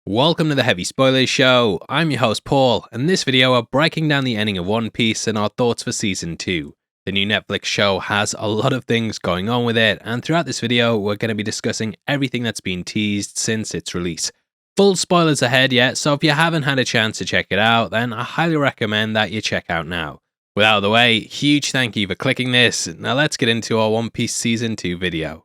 Welcome to the Heavy Spoilers Show. I'm your host Paul, and in this video we're breaking down the ending of One Piece and our thoughts for Season 2. The new Netflix show has a lot of things going on with it, and throughout this video we're going to be discussing everything that's been teased since its release. Full spoilers ahead yet, so if you haven't had a chance to check it out, then I highly recommend that you check out now. With out of the way, huge thank you for clicking this. Now let's get into our One Piece Season 2 video.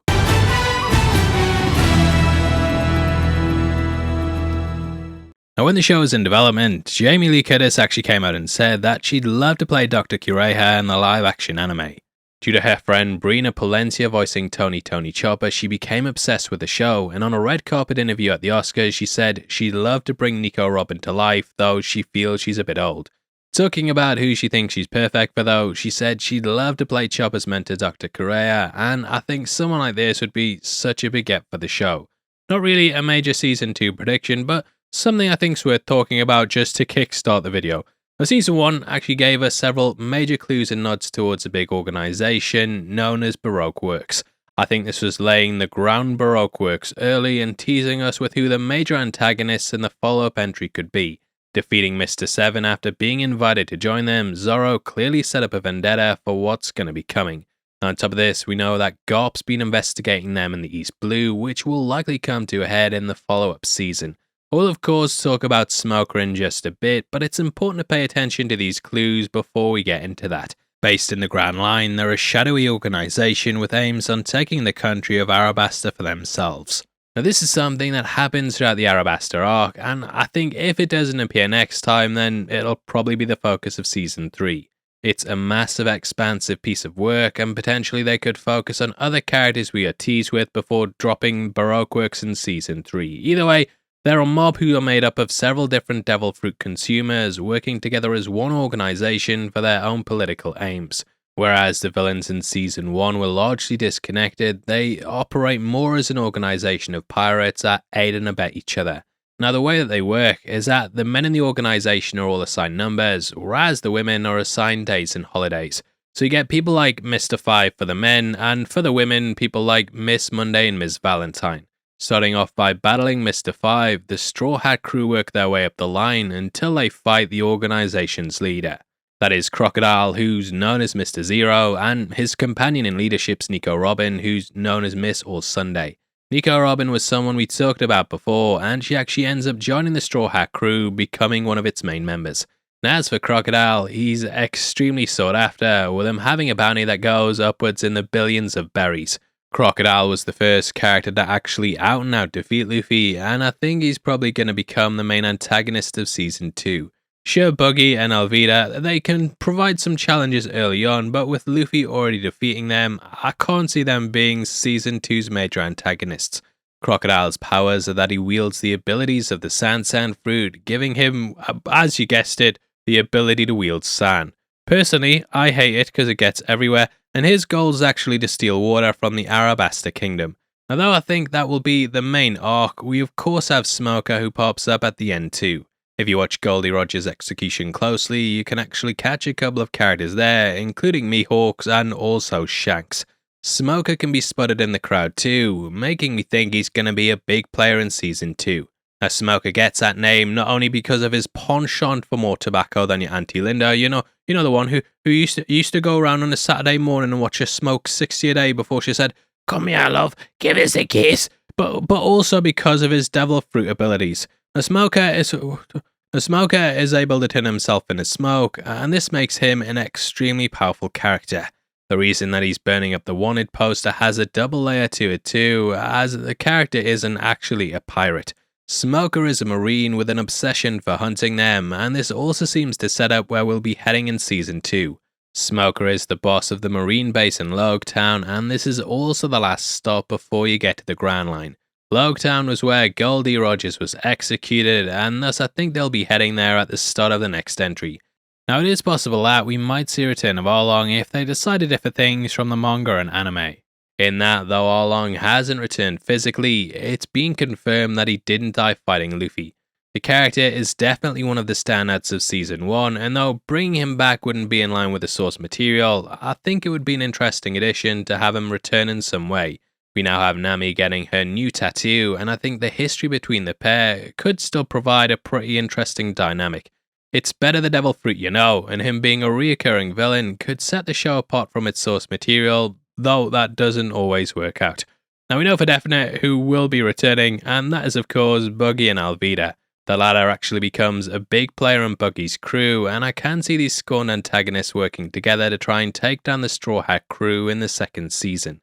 Now, when the show was in development, Jamie Lee Curtis actually came out and said that she'd love to play Dr. Kureha in the live-action anime. Due to her friend Brina Palencia voicing Tony Chopper, she became obsessed with the show, and on a red carpet interview at the Oscars, she said she'd love to bring Nico Robin to life, though she feels she's a bit old. Talking about who she thinks she's perfect for though, she said she'd love to play Chopper's mentor Dr. Kureha, and I think someone like this would be such a big get for the show. Not really a major Season 2 prediction, but something I think's worth talking about just to kickstart the video. Now, Season 1 actually gave us several major clues and nods towards a big organisation known as Baroque Works. I think this was laying the ground Baroque Works early and teasing us with who the major antagonists in the follow-up entry could be. Defeating Mr. 7 after being invited to join them, Zoro clearly set up a vendetta for what's going to be coming. Now, on top of this, we know that Garp's been investigating them in the East Blue, which will likely come to a head in the follow-up season. We'll of course talk about Smoker in just a bit, but it's important to pay attention to these clues before we get into that. Based in the Grand Line, they're a shadowy organisation with aims on taking the country of Arabasta for themselves. Now, this is something that happens throughout the Arabasta arc, and I think if it doesn't appear next time, then it'll probably be the focus of Season 3. It's a massive, expansive piece of work, and potentially they could focus on other characters we are teased with before dropping Baroque Works in Season 3. Either way, they're a mob who are made up of several different devil fruit consumers working together as one organisation for their own political aims. Whereas the villains in Season 1 were largely disconnected, they operate more as an organisation of pirates that aid and abet each other. Now, the way that they work is that the men in the organisation are all assigned numbers, whereas the women are assigned days and holidays. So you get people like Mr. 5 for the men, and for the women, people like Miss Monday and Miss Valentine. Starting off by battling Mr. 5, the Straw Hat crew work their way up the line until they fight the organisation's leader. That is Crocodile, who's known as Mr. Zero, and his companion in leadership's Nico Robin, who's known as Miss All Sunday. Nico Robin was someone we talked about before, and she actually ends up joining the Straw Hat crew, becoming one of its main members. Now, as for Crocodile, he's extremely sought after, with him having a bounty that goes upwards in the billions of berries. Crocodile was the first character to actually out and out defeat Luffy, and I think he's probably going to become the main antagonist of Season 2. Sure, Buggy and Alvida, they can provide some challenges early on, but with Luffy already defeating them, I can't see them being Season 2's major antagonists. Crocodile's powers are that he wields the abilities of the Sand fruit, giving him, as you guessed it, the ability to wield sand. Personally, I hate it because it gets everywhere, and his goal is actually to steal water from the Arabasta Kingdom. Although I think that will be the main arc, we of course have Smoker who pops up at the end too. If you watch Goldie Roger's execution closely, you can actually catch a couple of characters there, including Mihawks and also Shanks. Smoker can be spotted in the crowd too, making me think he's going to be a big player in Season 2. Now, Smoker gets that name not only because of his penchant for more tobacco than your Auntie Linda, you know the one who used to go around on a Saturday morning and watch her smoke 60 a day before she said, "Come here, love, give us a kiss," but also because of his devil fruit abilities. The Smoker is able to turn himself into smoke, and this makes him an extremely powerful character. The reason that he's burning up the wanted poster has a double layer to it too, as the character isn't actually a pirate. Smoker is a marine with an obsession for hunting them, and this also seems to set up where we'll be heading in Season 2. Smoker is the boss of the marine base in Loguetown, and this is also the last stop before you get to the Grand Line. Loguetown was where Goldie Rogers was executed, and thus I think they'll be heading there at the start of the next entry. Now, it is possible that we might see a return of Arlong if they decide to differ things from the manga and anime. In that, though Arlong hasn't returned physically, it's been confirmed that he didn't die fighting Luffy. The character is definitely one of the standouts of Season 1, and though bringing him back wouldn't be in line with the source material, I think it would be an interesting addition to have him return in some way. We now have Nami getting her new tattoo, and I think the history between the pair could still provide a pretty interesting dynamic. It's better the devil fruit you know, and him being a reoccurring villain could set the show apart from its source material, though that doesn't always work out. Now we know for definite who will be returning, and that is of course Buggy and Alvida. The latter actually becomes a big player in Buggy's crew, and I can see these scorned antagonists working together to try and take down the Straw Hat crew in the second season.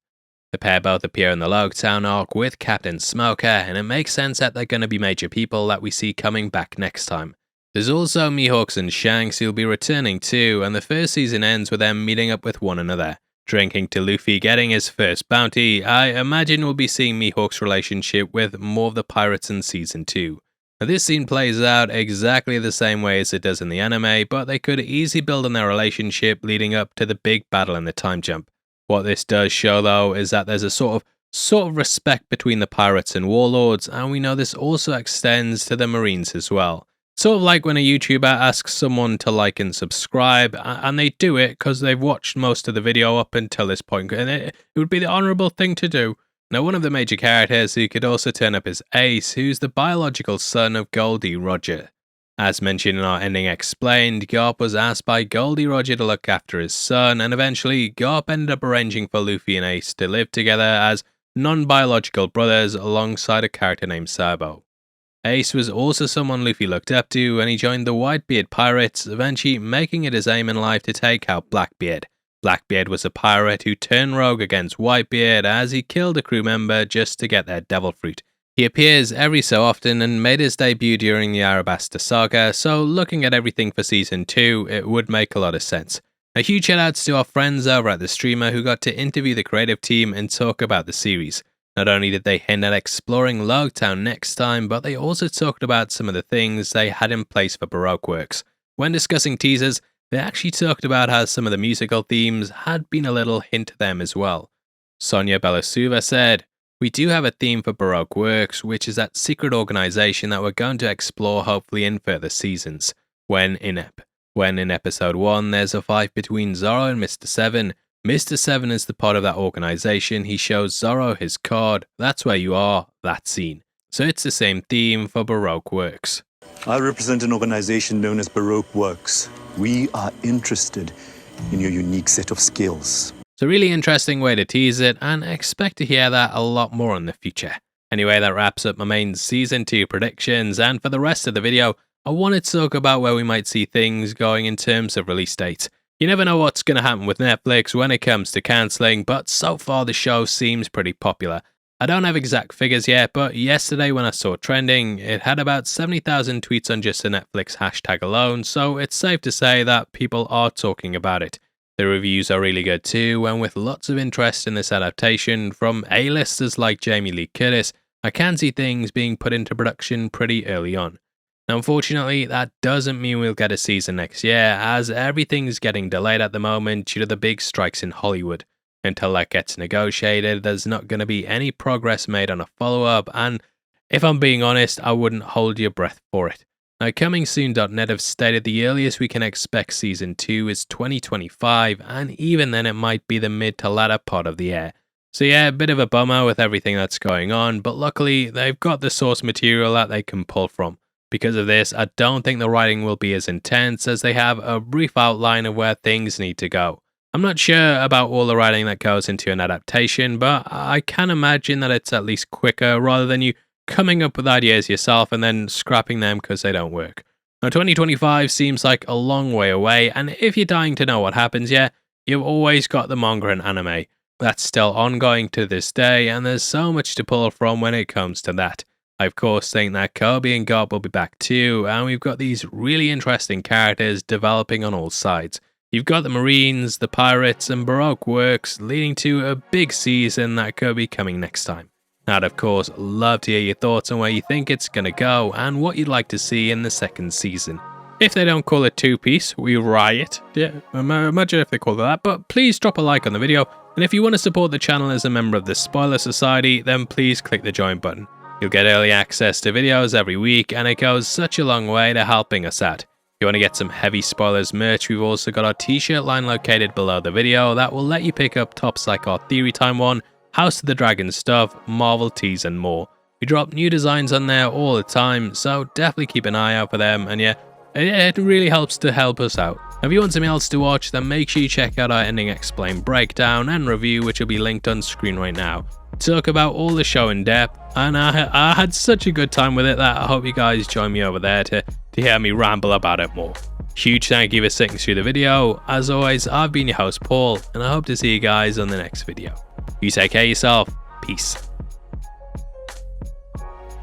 The pair both appear in the Loguetown arc with Captain Smoker, and it makes sense that they're going to be major people that we see coming back next time. There's also Mihawks and Shanks who'll be returning too, and the first season ends with them meeting up with one another. Drinking to Luffy getting his first bounty, I imagine we'll be seeing Mihawk's relationship with more of the pirates in season 2. Now this scene plays out exactly the same way as it does in the anime, but they could easily build on their relationship leading up to the big battle in the time jump. What this does show though is that there's a sort of respect between the pirates and warlords, and we know this also extends to the Marines as well. Sort of like when a YouTuber asks someone to like and subscribe, and they do it because they've watched most of the video up until this point, and it would be the honourable thing to do. Now one of the major characters who could also turn up is Ace, who's the biological son of Goldie Roger. As mentioned in our ending explained, Garp was asked by Goldie Roger to look after his son, and eventually Garp ended up arranging for Luffy and Ace to live together as non-biological brothers alongside a character named Sabo. Ace was also someone Luffy looked up to, and he joined the Whitebeard pirates, eventually making it his aim in life to take out Blackbeard. Blackbeard was a pirate who turned rogue against Whitebeard as he killed a crew member just to get their devil fruit. He appears every so often and made his debut during the Arabasta saga, so looking at everything for season 2, it would make a lot of sense. A huge shout outs to our friends over at the streamer who got to interview the creative team and talk about the series. Not only did they hint at exploring Loguetown next time, but they also talked about some of the things they had in place for Baroque Works. When discussing teasers, they actually talked about how some of the musical themes had been a little hint to them as well. Sonia Belosuva said, "We do have a theme for Baroque Works, which is that secret organization that we're going to explore hopefully in further seasons. When in episode 1 there's a fight between Zoro and Mr. 7, Mr. 7 is the part of that organization, he shows Zoro his card, that's where you are, that scene. So it's the same theme for Baroque Works." I represent an organization known as Baroque Works. We are interested in your unique set of skills. It's a really interesting way to tease it, and I expect to hear that a lot more in the future. Anyway, that wraps up my main season 2 predictions, and for the rest of the video, I wanted to talk about where we might see things going in terms of release dates. You never know what's going to happen with Netflix when it comes to cancelling, but so far the show seems pretty popular. I don't have exact figures yet, but yesterday when I saw it trending, it had about 70,000 tweets on just the Netflix hashtag alone, so it's safe to say that people are talking about it. The reviews are really good too, and with lots of interest in this adaptation from A-listers like Jamie Lee Curtis, I can see things being put into production pretty early on. Now, unfortunately, that doesn't mean we'll get a season next year, as everything's getting delayed at the moment due to the big strikes in Hollywood. Until that gets negotiated, there's not going to be any progress made on a follow-up, and if I'm being honest, I wouldn't hold your breath for it. Now, ComingSoon.net have stated the earliest we can expect Season 2 is 2025, and even then it might be the mid to latter part of the year. So yeah, a bit of a bummer with everything that's going on, but luckily they've got the source material that they can pull from. Because of this, I don't think the writing will be as intense as they have a brief outline of where things need to go. I'm not sure about all the writing that goes into an adaptation, but I can imagine that it's at least quicker rather than you coming up with ideas yourself and then scrapping them because they don't work. Now 2025 seems like a long way away, and if you're dying to know what happens yet, you've always got the manga and anime. That's still ongoing to this day, and there's so much to pull from when it comes to that. I of course think that Kobe and Garp will be back too, and we've got these really interesting characters developing on all sides. You've got the Marines, the Pirates, and Baroque Works, leading to a big season that could be coming next time. Now, I'd of course love to hear your thoughts on where you think it's going to go and what you'd like to see in the second season. If they don't call it two-piece, we riot. Yeah, imagine if they call it that, but please drop a like on the video, and if you want to support the channel as a member of the Spoiler Society, then please click the join button. You'll get early access to videos every week, and it goes such a long way to helping us out. If you want to get some heavy spoilers merch, we've also got our t-shirt line located below the video that will let you pick up tops like our Theory Time one, House of the Dragon stuff, Marvel tees and more. We drop new designs on there all the time, so definitely keep an eye out for them, and yeah, it really helps to help us out. If you want something else to watch, then make sure you check out our Ending Explained breakdown and review, which will be linked on screen right now. Talk about all the show in depth, and I had such a good time with it that I hope you guys join me over there to hear me ramble about it more. Huge thank you for sticking through the video. As always, I've been your host Paul, and I hope to see you guys on the next video. You take care of yourself. Peace.